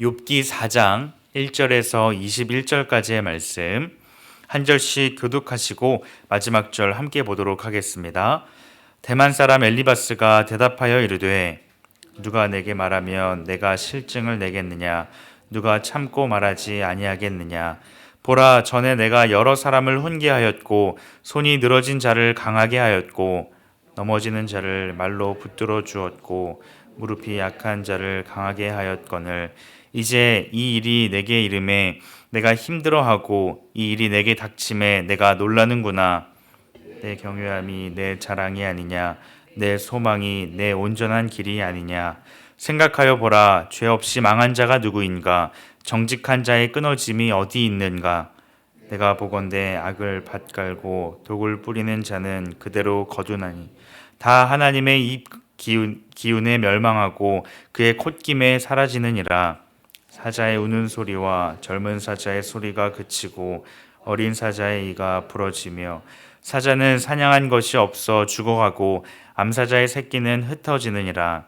욥기 4장 1절에서 21절까지의 말씀 한 절씩 교독하시고 마지막 절 함께 보도록 하겠습니다. 대만 사람 엘리바스가 대답하여 이르되 누가 내게 말하면 내가 실증을 내겠느냐? 누가 참고 말하지 아니하겠느냐? 보라, 전에 내가 여러 사람을 훈계하였고 손이 늘어진 자를 강하게 하였고 넘어지는 자를 말로 붙들어 주었고 무릎이 약한 자를 강하게 하였거늘 이제 이 일이 내게 이름에 내가 힘들어하고 이 일이 내게 닥침에 내가 놀라는구나. 내 경외함이 내 자랑이 아니냐? 내 소망이 내 온전한 길이 아니냐? 생각하여 보라, 죄 없이 망한 자가 누구인가? 정직한 자의 끊어짐이 어디 있는가? 내가 보건대 악을 밭갈고 독을 뿌리는 자는 그대로 거두나니 다 하나님의 입 기운에 멸망하고 그의 콧김에 사라지느니라. 사자의 우는 소리와 젊은 사자의 소리가 그치고 어린 사자의 이가 부러지며 사자는 사냥한 것이 없어 죽어가고 암사자의 새끼는 흩어지느니라.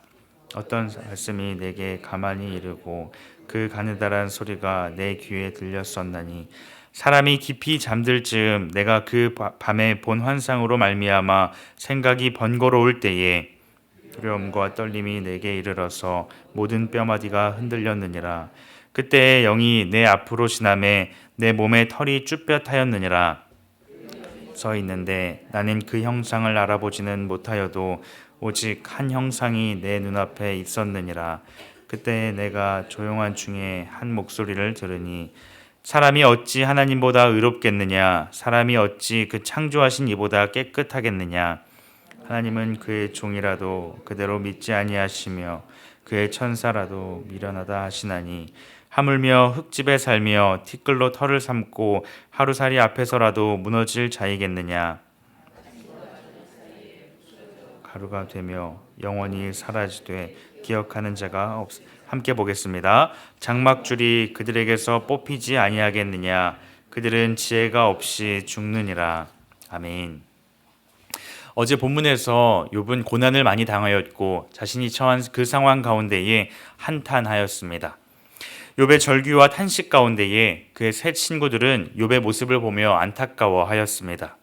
어떤 말씀이 내게 가만히 이르고 그 가느다란 소리가 내 귀에 들렸었나니 사람이 깊이 잠들 즈음 내가 그 밤에 본 환상으로 말미암아 생각이 번거로울 때에 두려움과 떨림이 내게 이르러서 모든 뼈마디가 흔들렸느니라. 그때의 영이 내 앞으로 지나매 내 몸에 털이 쭈뼛하였느니라. 서 있는데 나는 그 형상을 알아보지는 못하여도 오직 한 형상이 내 눈앞에 있었느니라. 그때 내가 조용한 중에 한 목소리를 들으니 사람이 어찌 하나님보다 의롭겠느냐? 사람이 어찌 그 창조하신 이보다 깨끗하겠느냐? 하나님은 그의 종이라도 그대로 믿지 아니하시며 그의 천사라도 미련하다 하시나니 하물며 흙집에 살며 티끌로 털을 삼고 하루살이 앞에서라도 무너질 자이겠느냐? 가루가 되며 영원히 사라지되 기억하는 자가 없. 함께 보겠습니다. 장막줄이 그들에게서 뽑히지 아니하겠느냐? 그들은 지혜가 없이 죽느니라. 아멘. 어제 본문에서 욥은 고난을 많이 당하였고 자신이 처한 그 상황 가운데에 한탄하였습니다. 욥의 절규와 탄식 가운데에 그의 세 친구들은 욥의 모습을 보며 안타까워하였습니다.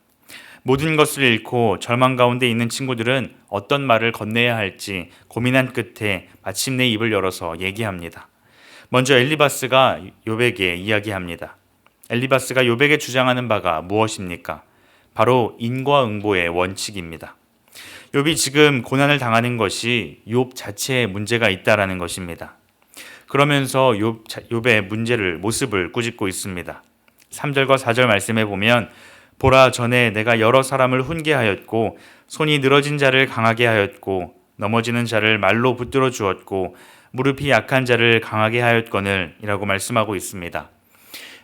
모든 것을 잃고 절망 가운데 있는 친구들은 어떤 말을 건네야 할지 고민한 끝에 마침내 입을 열어서 얘기합니다. 먼저 엘리바스가 욥에게 이야기합니다. 엘리바스가 욥에게 주장하는 바가 무엇입니까? 바로 인과응보의 원칙입니다. 욥이 지금 고난을 당하는 것이 욥 자체에 문제가 있다라는 것입니다. 그러면서 욥의 모습을 꾸짖고 있습니다. 3절과 4절 말씀에 보면 보라, 전에 내가 여러 사람을 훈계하였고 손이 늘어진 자를 강하게 하였고 넘어지는 자를 말로 붙들어 주었고 무릎이 약한 자를 강하게 하였거늘 이라고 말씀하고 있습니다.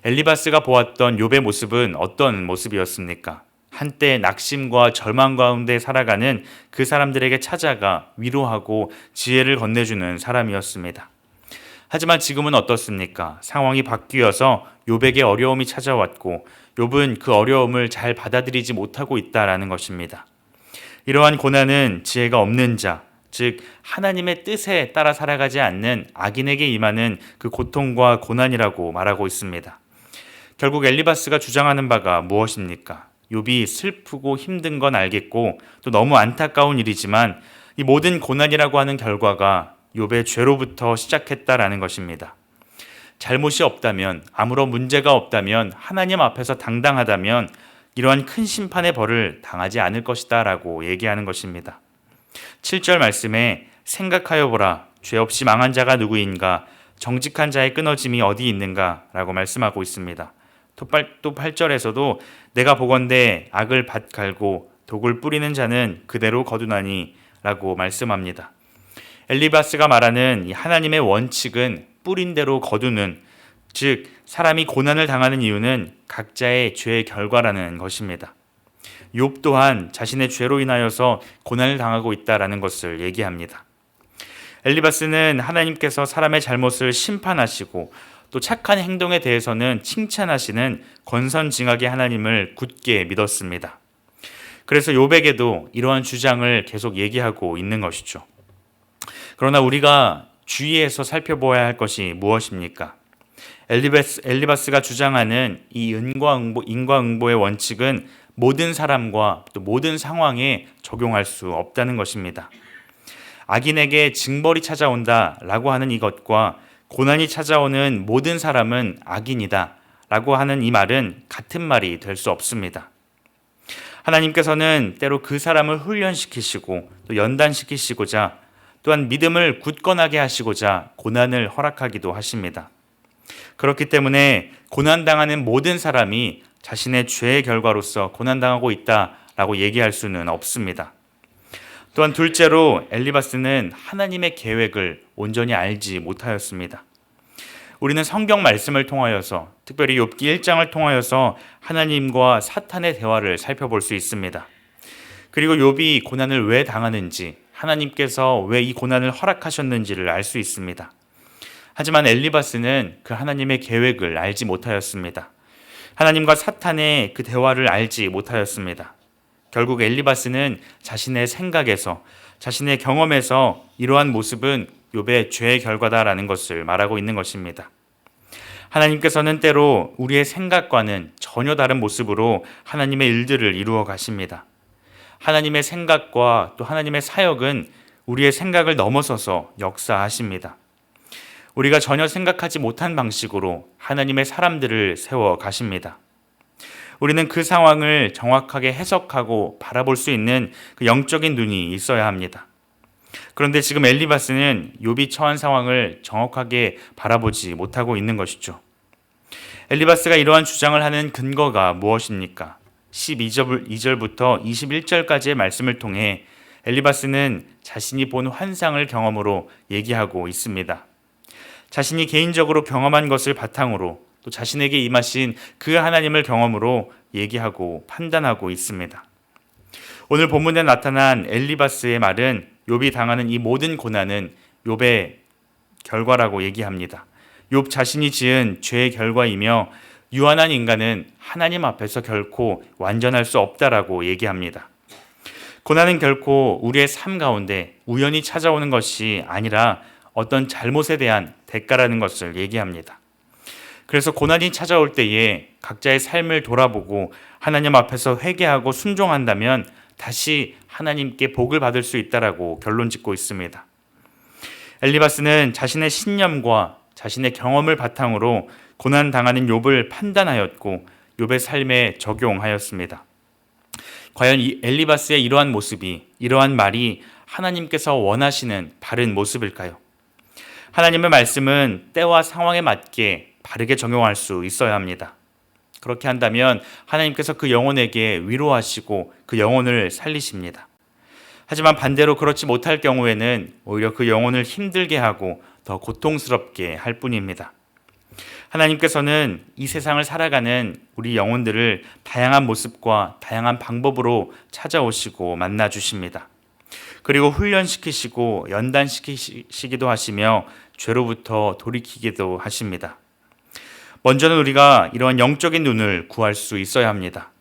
엘리바스가 보았던 욥의 모습은 어떤 모습이었습니까? 한때 낙심과 절망 가운데 살아가는 그 사람들에게 찾아가 위로하고 지혜를 건네주는 사람이었습니다. 하지만 지금은 어떻습니까? 상황이 바뀌어서 욥에게 어려움이 찾아왔고 욥은 그 어려움을 잘 받아들이지 못하고 있다라는 것입니다. 이러한 고난은 지혜가 없는 자, 즉 하나님의 뜻에 따라 살아가지 않는 악인에게 임하는 그 고통과 고난이라고 말하고 있습니다. 결국 엘리바스가 주장하는 바가 무엇입니까? 욥이 슬프고 힘든 건 알겠고 또 너무 안타까운 일이지만 이 모든 고난이라고 하는 결과가 욥의 죄로부터 시작했다라는 것입니다. 잘못이 없다면, 아무런 문제가 없다면, 하나님 앞에서 당당하다면 이러한 큰 심판의 벌을 당하지 않을 것이다 라고 얘기하는 것입니다. 7절 말씀에 생각하여 보라, 죄 없이 망한 자가 누구인가? 정직한 자의 끊어짐이 어디 있는가? 라고 말씀하고 있습니다. 또 8절에서도 내가 보건대 악을 밭갈고 독을 뿌리는 자는 그대로 거두나니 라고 말씀합니다. 엘리바스가 말하는 이 하나님의 원칙은 뿌린 대로 거두는, 즉 사람이 고난을 당하는 이유는 각자의 죄의 결과라는 것입니다. 욥 또한 자신의 죄로 인하여서 고난을 당하고 있다라는 것을 얘기합니다. 엘리바스는 하나님께서 사람의 잘못을 심판하시고 또 착한 행동에 대해서는 칭찬하시는 권선징악의 하나님을 굳게 믿었습니다. 그래서 욥에게도 이러한 주장을 계속 얘기하고 있는 것이죠. 그러나 우리가 주의해서 살펴보아야 할 것이 무엇입니까? 엘리바스가 주장하는 이 인과응보의 원칙은 모든 사람과 또 모든 상황에 적용할 수 없다는 것입니다. 악인에게 징벌이 찾아온다라고 하는 이것과 고난이 찾아오는 모든 사람은 악인이다라고 하는 이 말은 같은 말이 될 수 없습니다. 하나님께서는 때로 그 사람을 훈련시키시고 또 연단시키시고자 또한 믿음을 굳건하게 하시고자 고난을 허락하기도 하십니다. 그렇기 때문에 고난당하는 모든 사람이 자신의 죄의 결과로서 고난당하고 있다라고 얘기할 수는 없습니다. 또한 둘째로 엘리바스는 하나님의 계획을 온전히 알지 못하였습니다. 우리는 성경 말씀을 통하여서 특별히 욥기 1장을 통하여서 하나님과 사탄의 대화를 살펴볼 수 있습니다. 그리고 욥이 고난을 왜 당하는지, 하나님께서 왜 이 고난을 허락하셨는지를 알 수 있습니다. 하지만 엘리바스는 그 하나님의 계획을 알지 못하였습니다. 하나님과 사탄의 그 대화를 알지 못하였습니다. 결국 엘리바스는 자신의 생각에서, 자신의 경험에서 이러한 모습은 욥의 죄의 결과다라는 것을 말하고 있는 것입니다. 하나님께서는 때로 우리의 생각과는 전혀 다른 모습으로 하나님의 일들을 이루어 가십니다. 하나님의 생각과 또 하나님의 사역은 우리의 생각을 넘어서서 역사하십니다. 우리가 전혀 생각하지 못한 방식으로 하나님의 사람들을 세워 가십니다. 우리는 그 상황을 정확하게 해석하고 바라볼 수 있는 그 영적인 눈이 있어야 합니다. 그런데 지금 엘리바스는 욥이 처한 상황을 정확하게 바라보지 못하고 있는 것이죠. 엘리바스가 이러한 주장을 하는 근거가 무엇입니까? 12절부터 21절까지의 말씀을 통해 엘리바스는 자신이 본 환상을 경험으로 얘기하고 있습니다. 자신이 개인적으로 경험한 것을 바탕으로 또 자신에게 임하신 그 하나님을 경험으로 얘기하고 판단하고 있습니다. 오늘 본문에 나타난 엘리바스의 말은 욥이 당하는 이 모든 고난은 욥의 결과라고 얘기합니다. 욥 자신이 지은 죄의 결과이며 유한한 인간은 하나님 앞에서 결코 완전할 수 없다라고 얘기합니다. 고난은 결코 우리의 삶 가운데 우연히 찾아오는 것이 아니라 어떤 잘못에 대한 대가라는 것을 얘기합니다. 그래서 고난이 찾아올 때에 각자의 삶을 돌아보고 하나님 앞에서 회개하고 순종한다면 다시 하나님께 복을 받을 수 있다라고 결론 짓고 있습니다. 엘리바스는 자신의 신념과 자신의 경험을 바탕으로 고난 당하는 욥을 판단하였고 욥의 삶에 적용하였습니다. 과연 이 엘리바스의 이러한 모습이, 이러한 말이 하나님께서 원하시는 바른 모습일까요? 하나님의 말씀은 때와 상황에 맞게 바르게 적용할 수 있어야 합니다. 그렇게 한다면 하나님께서 그 영혼에게 위로하시고 그 영혼을 살리십니다. 하지만 반대로 그렇지 못할 경우에는 오히려 그 영혼을 힘들게 하고 더 고통스럽게 할 뿐입니다. 하나님께서는 이 세상을 살아가는 우리 영혼들을 다양한 모습과 다양한 방법으로 찾아오시고 만나주십니다. 그리고 훈련시키시고 연단시키시기도 하시며 죄로부터 돌이키기도 하십니다. 먼저는 우리가 이러한 영적인 눈을 구할 수 있어야 합니다.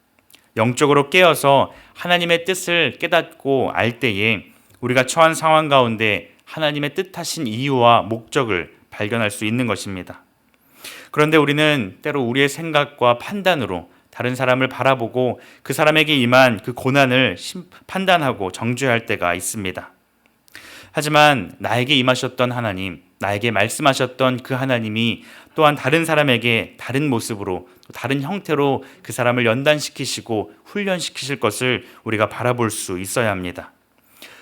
영적으로 깨어서 하나님의 뜻을 깨닫고 알 때에 우리가 처한 상황 가운데 하나님의 뜻하신 이유와 목적을 발견할 수 있는 것입니다. 그런데 우리는 때로 우리의 생각과 판단으로 다른 사람을 바라보고 그 사람에게 임한 그 고난을 판단하고 정죄할 때가 있습니다. 하지만 나에게 임하셨던 하나님, 나에게 말씀하셨던 그 하나님이 또한 다른 사람에게 다른 모습으로 다른 형태로 그 사람을 연단시키시고 훈련시키실 것을 우리가 바라볼 수 있어야 합니다.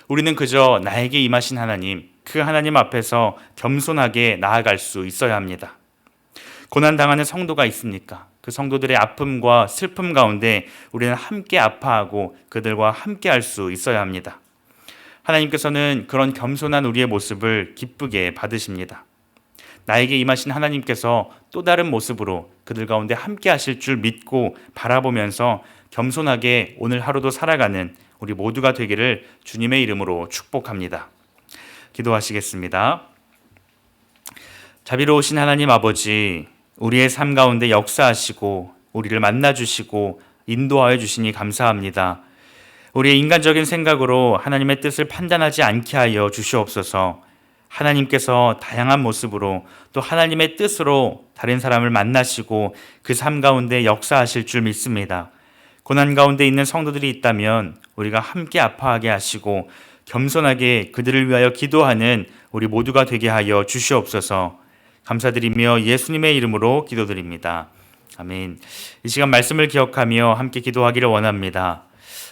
우리는 그저 나에게 임하신 하나님, 그 하나님 앞에서 겸손하게 나아갈 수 있어야 합니다. 고난당하는 성도가 있습니까? 그 성도들의 아픔과 슬픔 가운데 우리는 함께 아파하고 그들과 함께 할 수 있어야 합니다. 하나님께서는 그런 겸손한 우리의 모습을 기쁘게 받으십니다. 나에게 임하신 하나님께서 또 다른 모습으로 그들 가운데 함께 하실 줄 믿고 바라보면서 겸손하게 오늘 하루도 살아가는 우리 모두가 되기를 주님의 이름으로 축복합니다. 기도하시겠습니다. 자비로우신 하나님 아버지, 우리의 삶 가운데 역사하시고 우리를 만나주시고 인도하여 주시니 감사합니다. 우리의 인간적인 생각으로 하나님의 뜻을 판단하지 않게 하여 주시옵소서. 하나님께서 다양한 모습으로 또 하나님의 뜻으로 다른 사람을 만나시고 그 삶 가운데 역사하실 줄 믿습니다. 고난 가운데 있는 성도들이 있다면 우리가 함께 아파하게 하시고 겸손하게 그들을 위하여 기도하는 우리 모두가 되게 하여 주시옵소서. 감사드리며 예수님의 이름으로 기도드립니다. 아멘. 이 시간 말씀을 기억하며 함께 기도하기를 원합니다.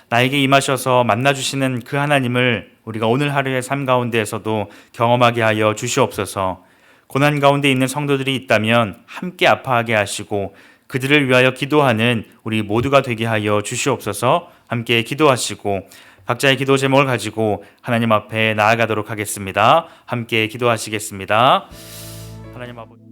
나에게 임하셔서 만나주시는 그 하나님을 우리가 오늘 하루의 삶 가운데에서도 경험하게 하여 주시옵소서. 고난 가운데 있는 성도들이 있다면 함께 아파하게 하시고 그들을 위하여 기도하는 우리 모두가 되게 하여 주시옵소서. 함께 기도하시고 각자의 기도 제목을 가지고 하나님 앞에 나아가도록 하겠습니다. 함께 기도하시겠습니다. 하나님 아버지